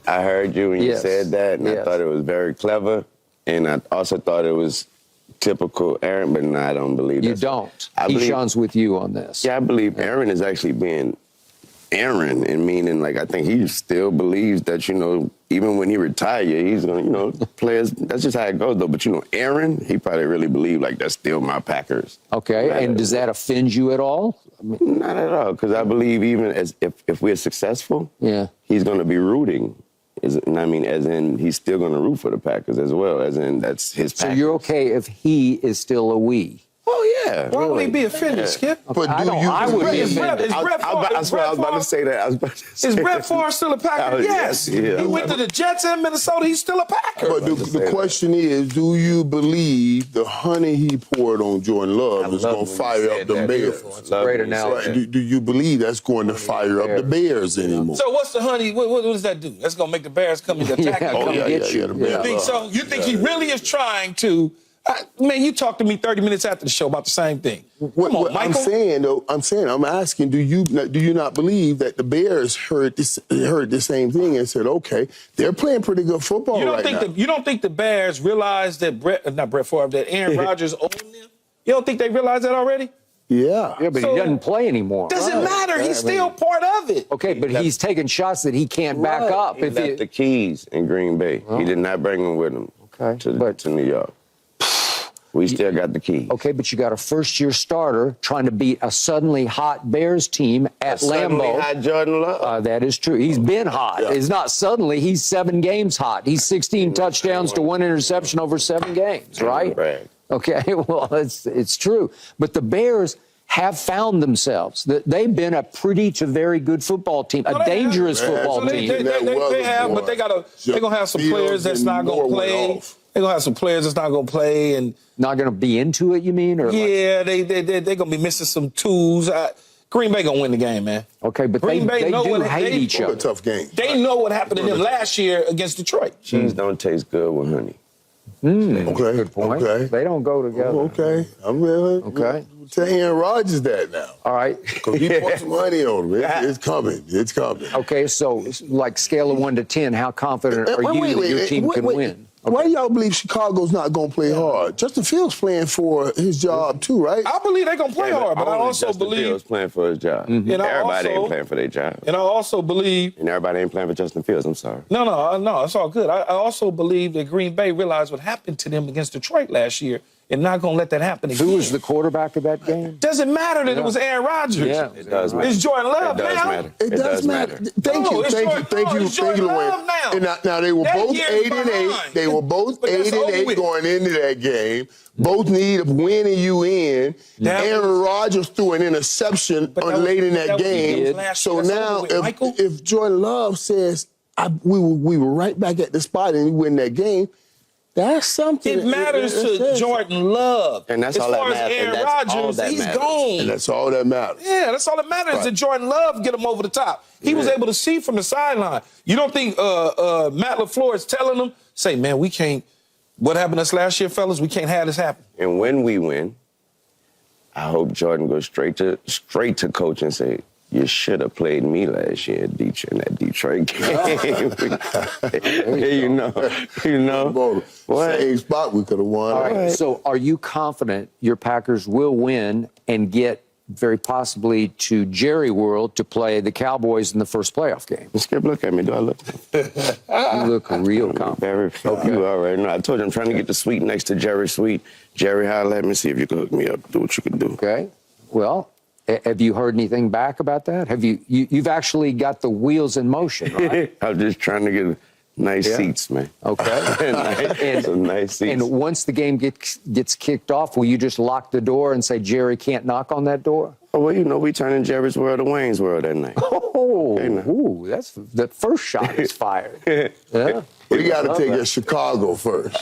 I heard you when you Yes. said that, and I thought it was very clever, and I also thought it was typical Aaron, but no, I don't believe that. You don't. I believe, Keyshawn's with you on this. yeah, I believe Aaron is actually being Aaron, and meaning, like, I think he still believes that, you know, even when he retire, he's going to, you know, players, that's just how it goes, though. But, you know, Aaron, he probably really believed, like, that's still my Packers. Okay, and does that offend you at all? I mean, not at all, because I believe even as if we're successful, he's going to be rooting. And I mean, as in, he's still going to root for the Packers as well, as in, that's his Packers. So you're okay if he is still a we? Oh, yeah. Why would he be offended, Skip? But I would be offended. I was about to say that. Is Brett Favre still a Packer? Yes. Yeah. He went to the Jets in Minnesota. He's still a Packer. But the question is, do you believe the honey he poured on Jordan Love is going to fire up the Bears? Great analogy. Right. Do you believe that's going to fire up the Bears anymore? So what's the honey? What does that do? That's going to make the Bears come and attack you. You think so? You think he really is trying to? Man, you talked to me 30 minutes after the show about the same thing. Come on, Michael. I'm asking, do you not believe that the Bears heard the same thing and said, okay, they're playing pretty good football right now? You don't think the Bears realize that that Aaron Rodgers owned them? You don't think they realize that already? Yeah. Yeah, but he doesn't play anymore. Doesn't matter. He's still part of it. Okay, but he's taking shots that he can't back up. He left the keys in Green Bay. He did not bring them with him to New York. We still got the key. Okay, but you got a first-year starter trying to beat a suddenly hot Bears team at Lambeau. Suddenly hot Jordan Love. That is true. He's been hot. Yeah. It's not suddenly. He's 7 games hot. He's 16 touchdowns to 1 interception over 7 games, right? Okay, well, it's true. But the Bears have found themselves. They've been a pretty to very good football team, a dangerous football team. They have, but they're going to have some players that's not going to play. They're going to have some players that's not going to play and not going to be into it, you mean? Or yeah, they're going to be missing some tools. Green Bay going to win the game, man. Okay, but they do hate each other. A tough game. They know what happened to them last year against Detroit. Cheese don't taste good with honey. Okay, good point. Okay. They don't go together. Okay, I'm really tell Aaron Rodgers that now. All right, because he put some money on him. It's coming. It's coming. Okay, so like scale of 1 to 10, how confident are you that your team can win? Okay. Why do y'all believe Chicago's not going to play hard? Justin Fields playing for his job too, right? I believe they're going to play hard, but I also believe Fields playing for his job. Everybody ain't playing for their job. And I also believe, and everybody ain't playing for Justin Fields. I'm sorry. No, it's all good. I also believe that Green Bay realized what happened to them against Detroit last year. And not going to let that happen again. Who was the quarterback of that game? Doesn't matter that it was Aaron Rodgers. Yeah, it does matter. It's Jordan Love now. It does matter. Thank you, Lil Wayne. Now they were both 8-8. They were both 8-8 going into that game. Both need a win and you in. Aaron Rodgers threw an interception late in that game. So now if Jordan Love says we were right back at the spot and we win that game, that's something. It matters to Jordan Love. And that's all that matters. As far as Aaron Rodgers, he's gone. And that's all that matters. Yeah, that's all that matters. That Jordan Love get him over the top. He was able to see from the sideline. You don't think Matt LaFleur is telling him, say, man, we can't, what happened to us last year, fellas? We can't have this happen. And when we win, I hope Jordan goes straight to coach and say, you should have played me last year in that Detroit game. you know. Same spot we could have won. All right. So are you confident your Packers will win and get very possibly to Jerry World to play the Cowboys in the first playoff game? Skip, look at me. Do I look? You look real confident. You already know. I told you I'm trying to get the suite next to Jerry's suite. Jerry, holler at me, see if you can hook me up. Do what you can do. Okay. Well, have you heard anything back about that? Have you've actually got the wheels in motion, right? I'm just trying to get nice seats, man. Okay. Some nice seats. And once the game gets kicked off, will you just lock the door and say Jerry can't knock on that door? Oh, well, you know, we turning Jerry's World to Wayne's World that night. Oh, ooh, that's the first shot is fired. Yeah. We got to take it to Chicago first.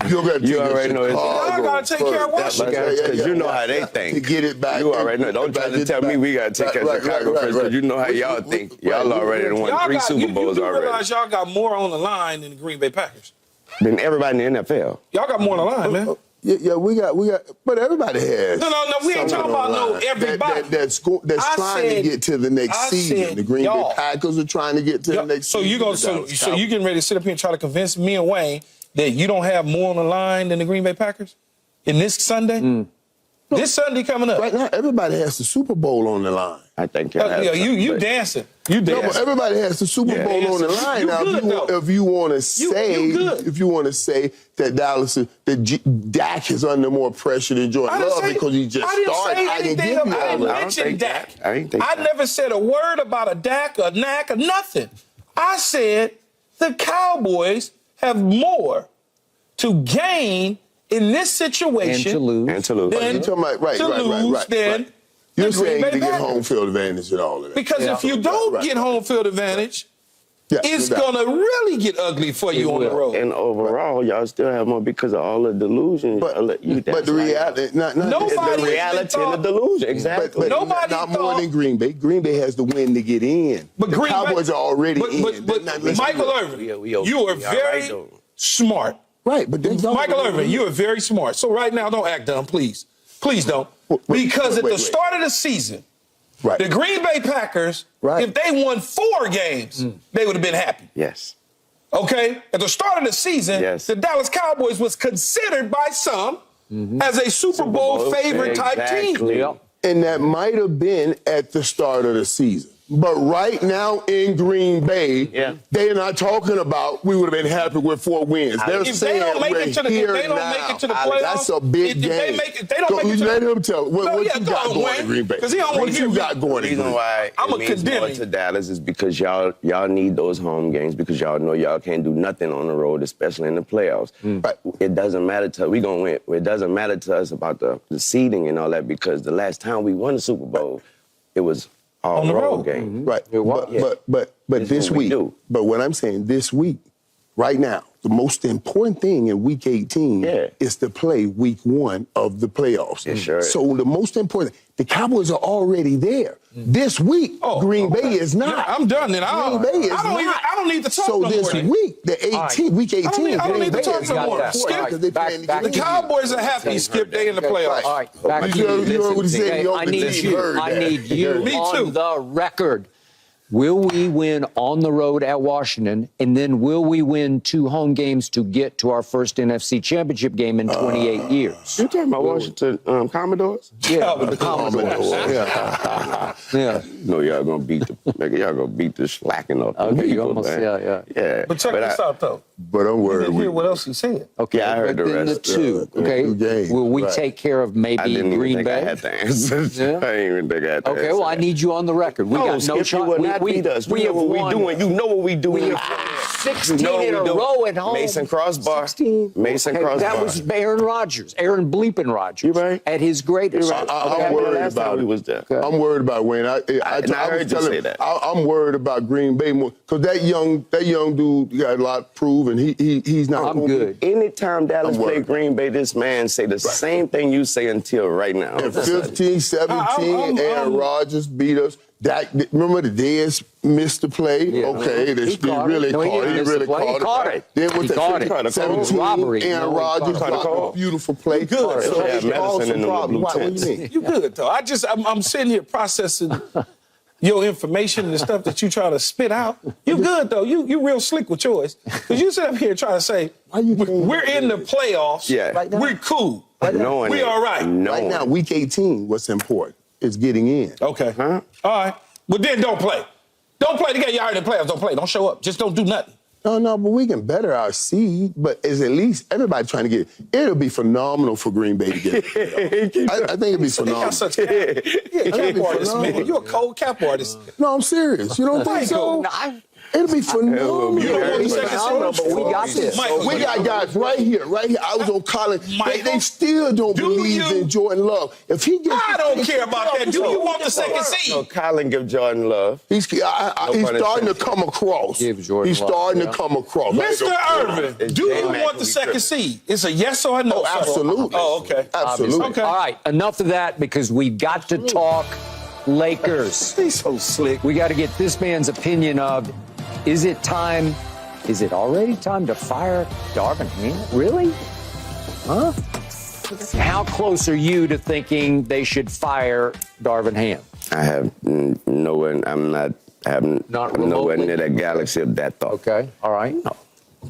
You already know. Y'all got to take care of Washington. Because you know how they think. To get it back. You already know. Don't try to tell me we got to take care of Chicago first, because you know how y'all think. Y'all already won 3 Super Bowls already. You realize y'all got more on the line than the Green Bay Packers. Than everybody in the NFL. Y'all got more on the line, man. Yeah, we got, but everybody has. No, we ain't talking about no everybody. That's trying to get to the next season. The Green Bay Packers are trying to get to the next season. So you getting ready to sit up here and try to convince me and Wayne that you don't have more on the line than the Green Bay Packers in this Sunday? This Sunday coming up. Right now, everybody has the Super Bowl on the line. I think you dancing. You dancing. No, but everybody has the Super Bowl on the line. Now, if you want to say that Dallas, that Dak is under more pressure than Jordan Love because he just started, I didn't give you I didn't mention Dak. I never said a word about a Dak or Knack or nothing. I said the Cowboys have more to gain in this situation and to lose. Then you're saying to get home field advantage and all of that. Because if you don't get home field advantage, it's going to really get ugly for you on the road. And overall, y'all still have more because of all the delusion. But the reality, the reality and the delusion. Exactly. Nobody not more than Green Bay. Green Bay has to win to get in. But the Cowboys are already in. But Michael Irvin, you are very smart. Right, but Michael Irvin, you are very smart. So right now, don't act dumb, please. Please don't. Because at the start of the season, the Green Bay Packers, if they won 4 games, they would have been happy. Yes. Okay? At the start of the season, the Dallas Cowboys was considered by some as a Super Bowl favorite type team. Yep. And that might have been at the start of the season. But right now in Green Bay, they're not talking about we would have been happy with 4 wins. They're saying we're here now. That's a big game. Let him tell. What you got going in Green Bay? What you got going in Green Bay? The reason why it means more to Dallas is because y'all need those home games because y'all know y'all can't do nothing on the road, especially in the playoffs. But it doesn't matter to us. We're going to win. It doesn't matter to us about the seeding and all that because the last time we won the Super Bowl, it was on the road game. Right. But this week, but what I'm saying this week, right now, the most important thing in week 18 is to play week 1 of the playoffs. Yeah, sure. So the most important, the Cowboys are already there. This week, Green Bay is not. Yeah, I'm done then. Green Bay is I don't need to talk no more. So this week, week 18, I don't need to talk no more. The Cowboys are happy, Skip. They in the playoffs. All right, back to you. You heard what he said. I need you on the record. Will we win on the road at Washington, and then will we win 2 home games to get to our first NFC Championship game in 28 years? You talking about Washington Commodores? Yeah, the Commodores. No, y'all gonna beat the slacking up. Okay, you people, almost, man. Yeah. But check this out, though. But I'm worried. You didn't hear what else he said. Okay, I heard the rest. Will we take care of maybe Green Bay? I had the answers. I didn't even think I had the answers. Okay, well, I need you on the record. We got no chance. We have what we doing. You know what we doing. 16 in a row at home. Mason Crossbar. 16. Mason Crossbar. That was Aaron Rodgers. Aaron bleeping Rodgers. You right? At his greatest. I'm worried about it. Was there. I'm worried about Wayne. I heard you say that. I'm worried about Green Bay more because that young dude got a lot to prove, and he's not. I'm good. Anytime Dallas play Green Bay, this man say the same thing you say until right now. In 15, 17, Aaron Rodgers beat us. Remember the Dez missed the play? Yeah. Okay, he really caught it. Then with the 17, Aaron Rodgers blocked a beautiful play. Good. So he caused some problems. What do you mean? You good, though. I'm sitting here processing your information and the stuff that you try to spit out. You good, though. You real slick with yours. Because you sit up here trying to say, we're in the playoffs. Yeah. Right now? We're cool. We all right. Right now, week 18, what's important is getting in. Okay. All right. Well, then don't play. Don't play the game. Y'all in the playoffs. Don't play. Don't show up. Just don't do nothing. No, but we can better our seed. But it's at least everybody trying to get it. It'll be phenomenal for Green Bay to get it. I think it'll be phenomenal. You're such a cap artist, man. You're a cold cap artist. No, I'm serious. You don't think so? It'll be phenomenal. You don't want the second seed? But we got this. We got guys right here. I was on college. They still don't believe in Jordan Love. If he gets, I don't care about that. Do you want the second seed? No, Colin give Jordan love. He's starting to come across. He's starting to come across. Mr. Irvin, do you want the second seed? It's a yes or a no? Oh, absolutely. Oh, okay. Absolutely. Okay. All right, enough of that because we've got to talk Lakers. He's so slick. We got to get this man's opinion of, is it already time to fire Darvin Ham? Really? Huh? How close are you to thinking they should fire Darvin Ham? I have nowhere. I'm nowhere near that galaxy of that thought. Okay. All right. No.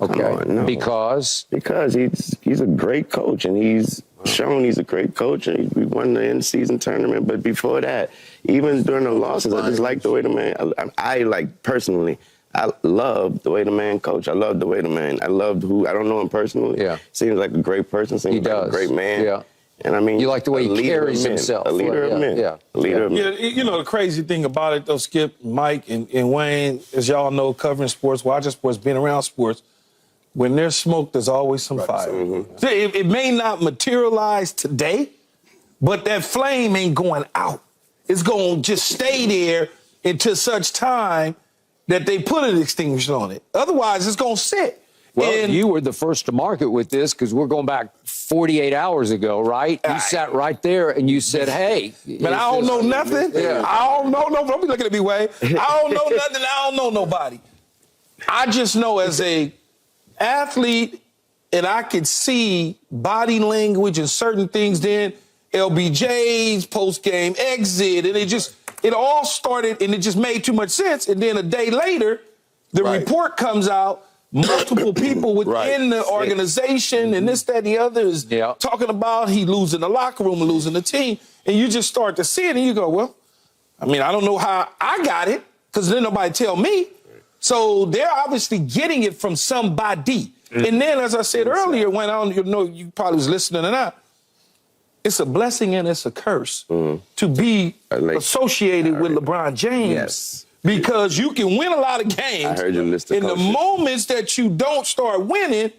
Okay. No. Because he's a great coach, and he's shown he's a great coach, and we won the in-season tournament. But before that, even during the losses, I just like the way the man. I like personally. I love the way the man coach. I love the way the man. I loved who. I don't know him personally. Yeah. Seems like a great person. Seems like a great man. Yeah. And I mean, you like the way he carries himself. A leader of men. Yeah. A leader of men. Yeah, you know, the crazy thing about it, though, Skip, Mike, and Wayne, as y'all know, covering sports, watching sports, being around sports, when there's smoke, there's always some fire. Mm-hmm. So it may not materialize today, but that flame ain't going out. It's going to just stay there until such time that they put an extinguisher on it. Otherwise, it's going to sit. Well, you were the first to market with this because we're going back 48 hours ago, right? You sat right there and you said, hey. Man, I don't know nothing. Yeah. I don't know no. Don't be looking at me, Wayne. I don't know nothing. I don't know nobody. I just know as a athlete, and I could see body language and certain things then, LBJ's post-game exit, and it all started, and it just made too much sense. And then a day later, the report comes out, multiple people within the organization and this, that, and the other is talking about he losing the locker room, losing the team. And you just start to see it, and you go, well, I mean, I don't know how I got it, because didn't nobody tell me. So they're obviously getting it from somebody. And then, as I said earlier, when I don't know, you probably was listening or not, it's a blessing and it's a curse to be associated with LeBron James. Yes. Because you can win a lot of games. I heard your list of in coaches. the moments that you don't start winning,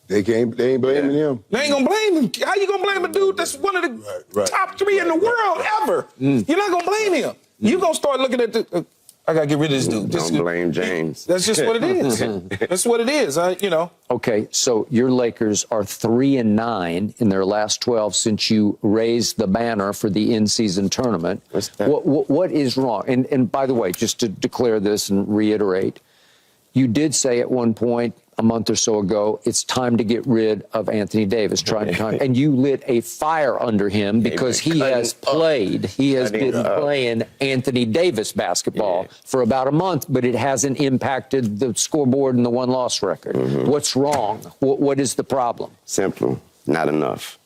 they ain't blaming him. They ain't gonna blame him. How you gonna blame a dude that's one of the top three in the world ever? You're not gonna blame him. You gonna start looking at the. I gotta get rid of this dude. Don't blame James. That's just what it is. That's what it is. Okay, so your Lakers are 3-9 in their last 12 since you raised the banner for the in-season tournament. What's that? What is wrong? And by the way, just to declare this and reiterate, you did say at one point a month or so ago, it's time to get rid of Anthony Davis. And you lit a fire under him because he has played. He has been playing Anthony Davis basketball for about a month, but it hasn't impacted the scoreboard and the won-loss record. What's wrong? What is the problem? Simple. Not enough.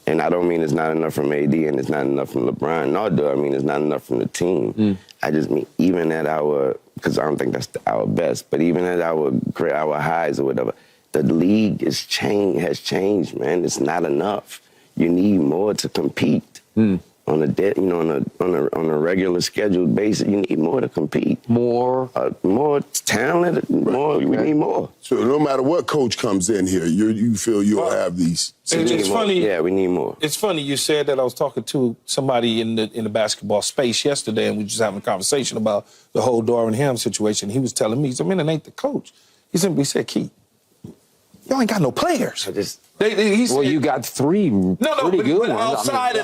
And I don't mean it's not enough from AD and it's not enough from LeBron. Nor do I mean it's not enough from the team. I just mean even at our, because I don't think that's our best, but even at our highs or whatever, the league has changed, man. It's not enough. You need more to compete. On a regular scheduled basis, you need more to compete. More talent. We need more. So no matter what coach comes in here, you feel you'll have these. It's funny. Yeah, we need more. It's funny you said that. I was talking to somebody in the basketball space yesterday, and we were just having a conversation about the whole Darvin Ham situation. He was telling me, he said, man, it ain't the coach. He simply said, Key, y'all ain't got no players. He said, you got three pretty good ones. Outside of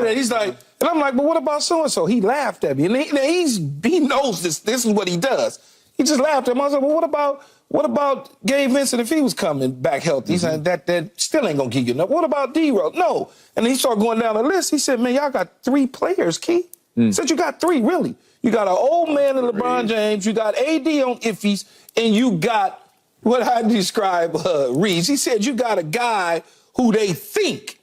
that, he's like, and I'm like, but what about so-and-so? He laughed at me. And he knows this is what he does. He just laughed at me. I was like, well, what about Gabe Vincent if he was coming back healthy? He said, that still ain't going to give you enough. What about D-Rose? No. And he started going down the list. He said, man, y'all got 3 players, Key. He said, you got 3, really. You got an old man in LeBron James. You got AD on iffies. And you got what I describe Reeves. He said you got a guy who they think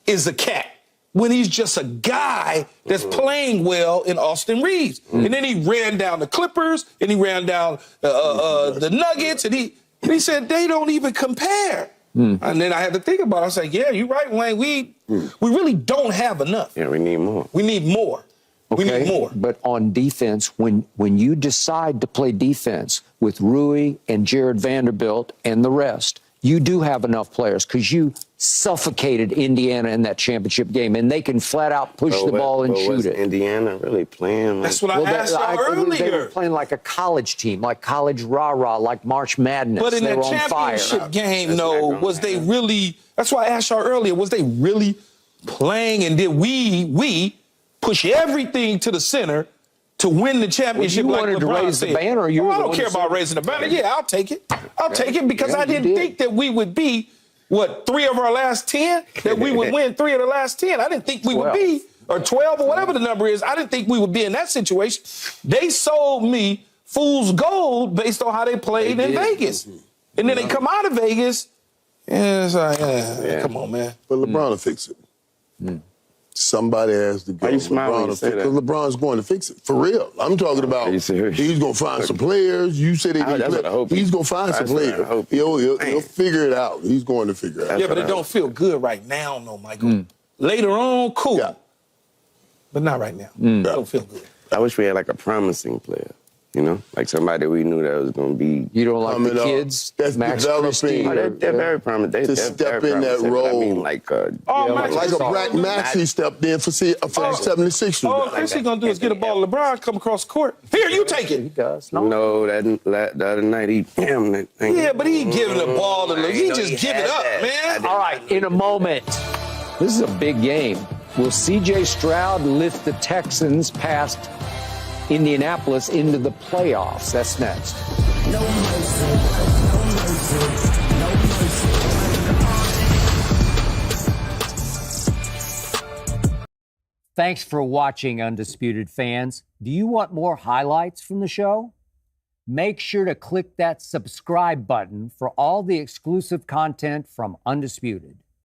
is a cat when he's just a guy that's playing well in Austin Reeves. And then he ran down the Clippers, and he ran down the Nuggets, and he said they don't even compare. And then I had to think about it. I was like, yeah, you're right, Wayne. We really don't have enough. Yeah, we need more. We need more. Okay, we need more. But on defense, when you decide to play defense with Rui and Jared Vanderbilt and the rest, you do have enough players because you suffocated Indiana in that championship game, and they can flat out push the ball and shoot it. Indiana really playing? That's what I asked y'all earlier. They were playing like a college team, like college rah-rah, like March Madness. But in they that were on fire. championship game, was they really, that's why I asked y'all earlier, was they really playing, and did we push everything to the center to win the championship? You like wanted LeBron to raise said. the banner. Or you I don't care about raising the banner. Yeah, I'll take it. I'll take it because I didn't think that we would be what, 3 of our last 10? That we would win 3 of the last 10. I didn't think we would be, or 12 or whatever the number is. I didn't think we would be in that situation. They sold me fool's gold based on how they played in Vegas. And then they come out of Vegas, and it's like, come on, man. But LeBron will fix it. Somebody has to go. Why you smiling when you say that? Because LeBron's going to fix it. For real. I'm talking about he's going to find some players. You said he's going to find some players. He'll figure it out. He's going to figure it out. Yeah, but it don't feel good right now, no, Michael. Later on, cool. Yeah. But not right now. It don't feel good. I wish we had like a promising player. You know, like somebody we knew that was going to be. You don't like the kids? That's Max developing. They're very promising. To step in that role. I mean, like a Black Maxey stepped in for 76ers. All Chrissy going to do is get a ball to LeBron, come across the court. Here, you take it. He does. No, the other night he damn that thing. Yeah, but he giving the ball to LeBron. He just give it up, man. All right, in a moment, this is a big game. Will C.J. Stroud lift the Texans past Indianapolis into the playoffs? That's next. No mercy. No mercy. No mercy. Thanks for watching, Undisputed fans. Do you want more highlights from the show? Make sure to click that subscribe button for all the exclusive content from Undisputed.